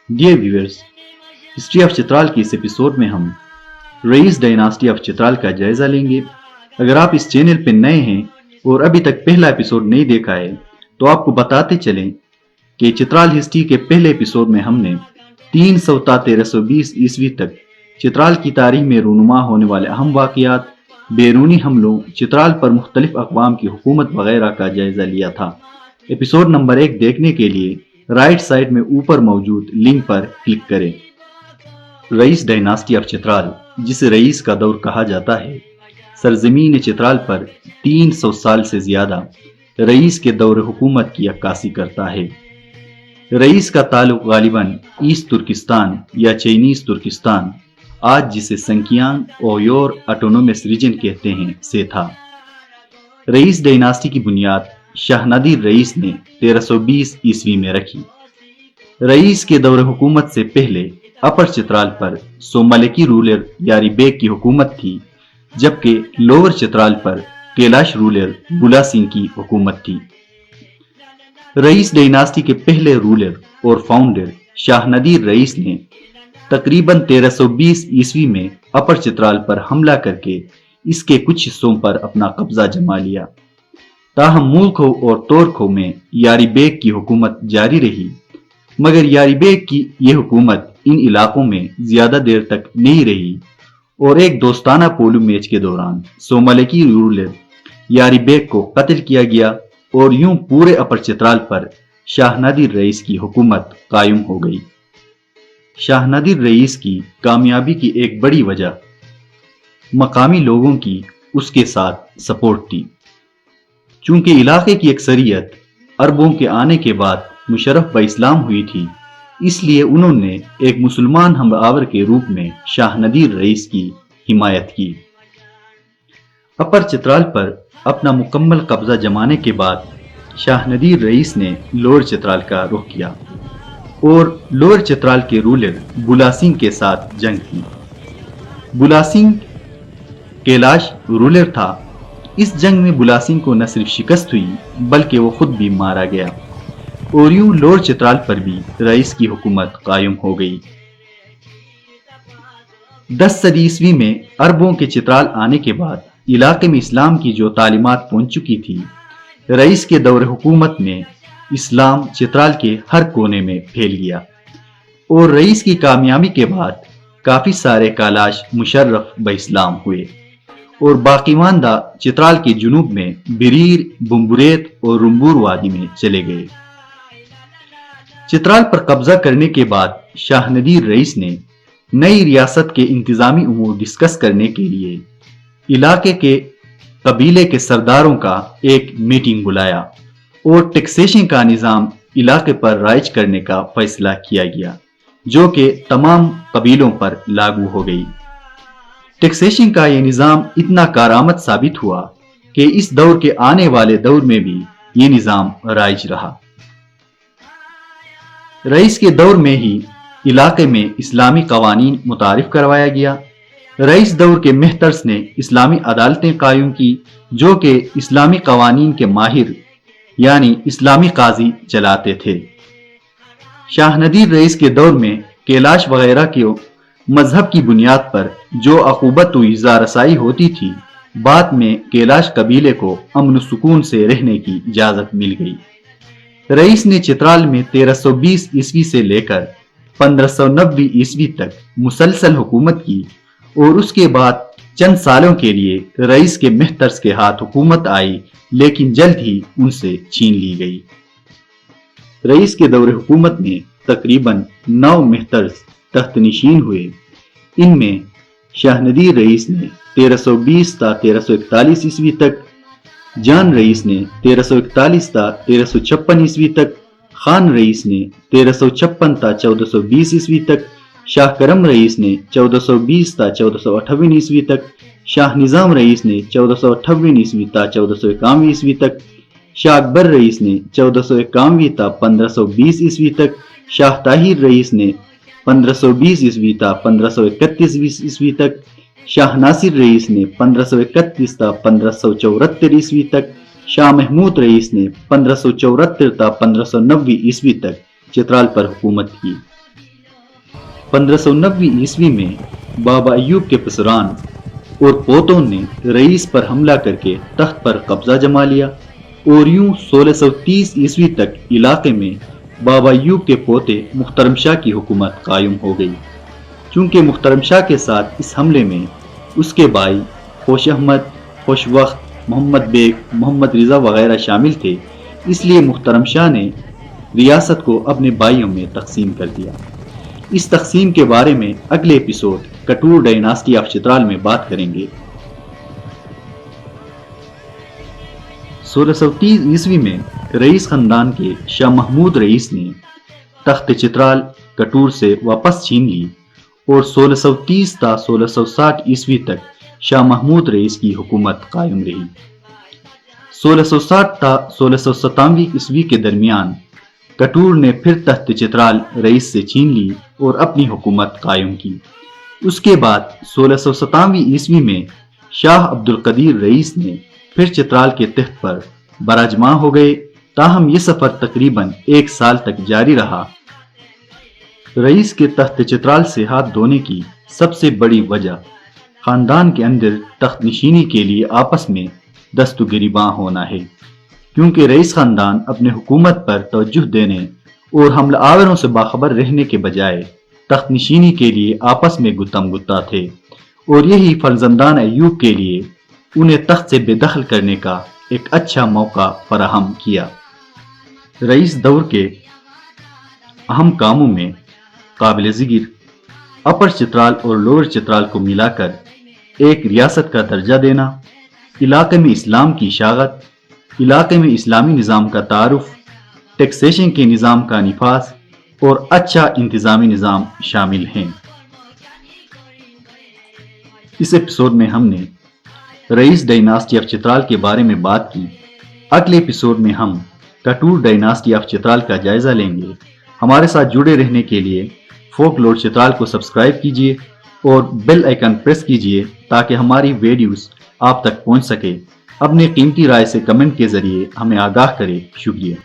Dear viewers, history of Chitral के इस episode में हम रईस डायनास्टी ऑफ चित्राल का जायजा लेंगे। अगर आप इस चैनल पर नए हैं और अभी तक पहला एपिसोड नहीं देखा है तो आपको बताते चलें कि चित्राल हिस्ट्री के पहले एपिसोड में हमने 300 ता 1320 ईस्वी तक चित्राल की तारीख में रूनुमा होने वाले अहम वाक़यात, बैरूनी हमलों, चित्राल पर मुख्तलिफ अक़वाम की हुकूमत वगैरह का जायजा लिया था। एपिसोड नंबर 1 देखने के लिए राइट साइड में ऊपर मौजूद लिंक पर क्लिक करें। रईस डायनास्टी ऑफ चित्राल, जिसे रईस का दौर कहा जाता है, सरजमीन चित्राल पर 300 साल से ज्यादा रईस के दौर हुकूमत की अक्कासी करता है। रईस का ताल्लुक गालिबन ईस्ट तुर्किस्तान या चाइनीज तुर्किस्तान, आज जिसे संकियांग ओयोर ऑटोनोमस रीजन कहते हैं, से था। रईस डायनास्टी की बुनियाद शाह नादिर रईस ने 1320 ईस्वी में रखी। रईस के दौर हुकूमत से पहले अपर चित्राल पर सोमलिकी रूलर यारी बेग की हुकूमत थी, जबकि लोअर चित्राल पर कैलाश रूलर बुला सिंह की हुकूमत थी। रईस डायनास्टी के पहले रूलर और फाउंडर शाह नादिर रईस ने तकरीबन 1320 ईस्वी में अपर चित्राल पर हमला करके इसके कुछ हिस्सों पर अपना कब्जा जमा लिया। ताहम मुल्खों और तोरखों में यारी बेग की हुकूमत जारी रही, मगर यारी बेग की यह हुकूमत इन इलाकों में ज्यादा देर तक नहीं रही और एक दोस्ताना पोलो मैच के दौरान सोमलिकी रूलर यारी बेग को कत्ल किया गया और यूं पूरे अपर चित्राल पर शाह नादिर रईस की हुकूमत कायम हो गई। शाह नादिर रईस की कामयाबी की एक बड़ी वजह मकामी लोगों की उसके साथ सपोर्ट थी। चूंकि इलाके की अक्सरियत अरबों के आने के बाद मुशर्रफ ब इस्लाम हुई थी, इसलिए उन्होंने एक मुसलमान हमलावर के रूप में शाह नादिर रईस की हिमायत की। अपर चित्राल पर अपना मुकम्मल कब्जा जमाने के बाद शाह नादिर रईस ने लोअर चित्राल का रुख किया और लोअर चित्राल के रूलर बुला सिंह के साथ जंग की। बुला सिंह कैलाश रूलर था। इस जंग में बुला सिंह को न सिर्फ शिकस्त हुई बल्कि वो खुद भी मारा गया और यूं लोअर चित्राल पर भी रईस की हुकूमत कायम हो गई। 10 सदी ईस्वी में अरबों के चित्राल आने के बाद इलाके में इस्लाम की जो तालीमात पहुंच चुकी थी, रईस के दौर हुकूमत में इस्लाम चित्राल के हर कोने में फैल गया और रईस की कामयाबी के बाद काफी सारे कालाश मुशर्रफ ब इस्लाम हुए और बाकीमानदा चित्राल के जुनूब में बिरीर, बुम्बुरेत और रुम्बूर वादी में चले गए। चित्राल पर कब्जा करने के बाद शाह नादिर रईस ने नई रियासत के इंतजामी उमूर डिस्कस करने के लिए इलाके के कबीले के सरदारों का एक मीटिंग बुलाया और टैक्सेशन का निज़ाम इलाके पर राइज करने का फैसला किया गया, जो कि तमाम कबीलों पर लागू हो गई। टैक्सेशन का यह निज़ाम इतना कारआमद साबित हुआ कि इस दौर के आने वाले दौर में भी ये निज़ाम राइज रहा। रईस के दौर में ही इलाके में इस्लामी कवानीन मुतारिफ करवाया गया। रईस दौर के मेहतर्स ने इस्लामी अदालतें कायम की, जो कि इस्लामी कवानीन के माहिर यानी इस्लामी काजी चलाते थे। शाह नादिर रईस के दौर में कैलाश वगैरह के मजहब की बुनियाद पर जो अकूबत व इज़ा रसाई होती थी, बाद में कैलाश कबीले को अमन सुकून से रहने की इजाजत मिल गई। रईस ने चित्राल में 1320 ईस्वी से लेकर 1590 ईस्वी तक मुसलसल हुकूमत की और उसके बाद चंद सालों के लिए रईस के मेहतर्स के हाथ हुकूमत आई, लेकिन जल्द ही उनसे छीन ली गई। रईस के दौरे हुकूमत में तकरीबन 9 मेहतर्स तख्तनशीन हुए। इनमें शाह नादिर रईस ने 1320 ता 1341 ईस्वी तक, जान रईस ने 1341 ता 1356 ईस्वी तक, खान रईस ने 1356 ता 1420 ईस्वी तक, शाह करम रईस ने 1420 ता 1458 ईस्वी तक, शाह निजाम रईस ने 1458 ईस्वी ता 1451 ईस्वी तक, शाह अकबर रईस ने 1451 ता 1520 ईस्वी तक, शाह ताहिर रईस ने 1520 ईस्वी ता 1531 ईस्वी तक, शाह नासिर रईस ने 1531 ता 1574 ईस्वी तक, शाह महमूद रईस ने 1574 ता 1590 ईस्वी तक चित्राल पर हुकूमत की। 1590 ईस्वी में बाबा अय्यूब के पसरान और पोतों ने रईस पर हमला करके तख्त पर कब्जा जमा लिया और यूं 1630 ईस्वी तक इलाके में बाबा अय्यूब के पोते मुख्तरम शाह की हुकूमत कायम हो गई। चूंकि मुख्तरम शाह के साथ इस हमले में उसके भाई खोश अहमद, खुशवख्त, मोहम्मद बेग, मोहम्मद रिजा वगैरह शामिल थे, इसलिए मुख्तरम शाह ने रियासत को अपने भाइयों में तकसीम कर दिया। इस तकसीम के बारे में अगले episode Kattur dynasty of Chitral में बात करेंगे। 1630 ईस्वी में रईस खानदान के शाह महमूद रईस ने तख्त चित्राल कटूर से वापस छीन ली और 1630 ता 1660 ईस्वी तक शाह महमूद रईस की हुकूमत कायम रही। 1660 ता 1697 ईस्वी के दरमियान कटूर ने फिर तख्त चित्राल रईस से छीन ली और अपनी हुकूमत कायम की। उसके बाद 1697 ईस्वी में शाह अब्दुल कदीर रईस ने फिर चित्राल के तख्त पर बराजमा हो गए। ताहम ये सफर तकरीबन 1 साल तक जारी रहा। रईस के तख्त चित्राल से हाथ धोने की सबसे बड़ी वजह खानदान के अंदर तख्त नशीनी के लिए आपस में दस्तगिरीबां होना है, क्योंकि रईस खानदान अपने हुकूमत पर तवज्जो देने और हमला आवरों से बाखबर रहने के बजाय तख्त नशीनी के लिए आपस में गुत्तम गुत्ता थे और यही फर्जंदान अय्यूब के लिए उन्हें तख्त से बेदखल करने का एक अच्छा मौका फराहम किया। रईस दौर के अहम कामों में काबिल ज़िक्र अपर चित्राल और लोअर चित्राल को मिलाकर एक रियासत का दर्जा देना, इलाके में इस्लाम की इशाअत, इलाके में इस्लामी निज़ाम का तारुफ, टैक्सेशन के निज़ाम का निफास और अच्छा इंतज़ामी निज़ाम शामिल हैं। इस एपिसोड में हमने रईस डायनास्टी ऑफ चित्राल के बारे में बात की। अगले एपिसोड में हम कटूर डायनास्टी ऑफ चित्राल का जायजा लेंगे। हमारे साथ जुड़े रहने के लिए फोकलोर चित्राल को सब्सक्राइब कीजिए और बेल आइकन प्रेस कीजिए ताकि हमारी वीडियोस आप तक पहुंच सके। अपनी कीमती राय से कमेंट के जरिए हमें आगाह करें। शुक्रिया।